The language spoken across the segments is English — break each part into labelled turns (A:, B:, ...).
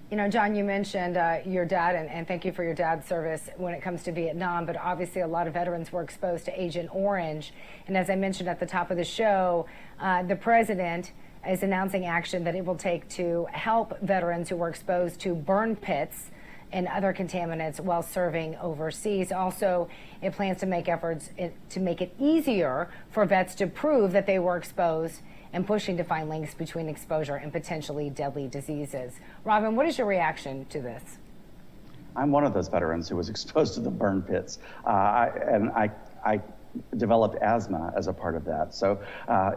A: You know, John, you mentioned your dad, and thank you for your dad's service when it comes to Vietnam, but obviously a lot of veterans were exposed to Agent Orange. And as I mentioned at the top of the show, the president is announcing action that it will take to help veterans who were exposed to burn pits and other contaminants while serving overseas. Also, it plans to make efforts to make it easier for vets to prove that they were exposed and pushing to find links between exposure and potentially deadly diseases. Robin, what is your reaction to this?
B: I'm one of those veterans who was exposed to the burn pits, and I developed asthma as a part of that. So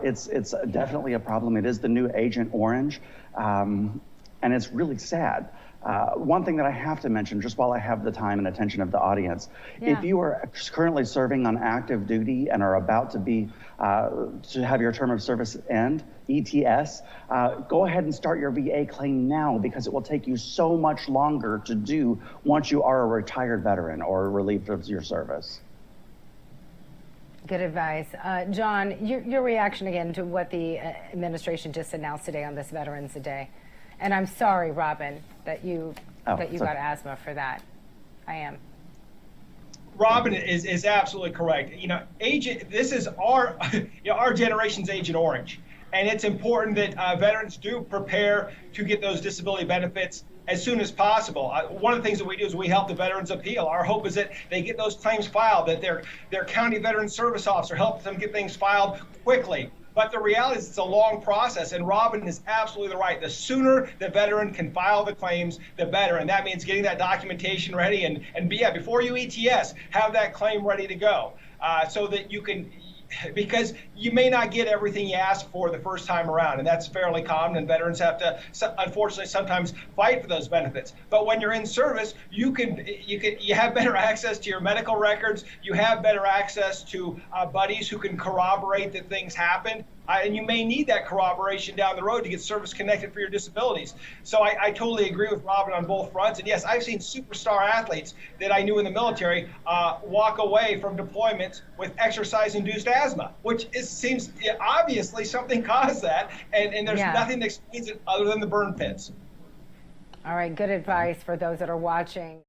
B: it's definitely a problem. It is the new Agent Orange, and it's really sad. One thing that I have to mention, just while I have the time and attention of the audience, if you are currently serving on active duty and are about to be to have your term of service end, ETS, go ahead and start your VA claim now, because it will take you so much longer to do once you are a retired veteran or relieved of your service.
A: Good advice. John, your reaction again to what the administration just announced today on this Veterans Day. And I'm sorry, Robin, that you got asthma for that. I am.
C: Robin is absolutely correct. You know, this is our our generation's Agent Orange, and it's important that veterans do prepare to get those disability benefits as soon as possible. One of the things that we do is we help the veterans appeal. Our hope is that they get those claims filed, that their county veteran service officer helps them get things filed quickly. But the reality is it's a long process, and Robin is absolutely right. The sooner the veteran can file the claims, the better. And that means getting that documentation ready and before you ETS, have that claim ready to go so that you can, because you may not get everything you ask for the first time around, and that's fairly common, and veterans have to, unfortunately, sometimes fight for those benefits. But when you're in service, you have better access to your medical records, you have better access to buddies who can corroborate that things happened. And you may need that corroboration down the road to get service connected for your disabilities. So I totally agree with Robin on both fronts. And yes, I've seen superstar athletes that I knew in the military walk away from deployments with exercise-induced asthma, which seems obviously something caused that. And there's nothing that explains it other than the burn pits.
A: All right, good advice for those that are watching.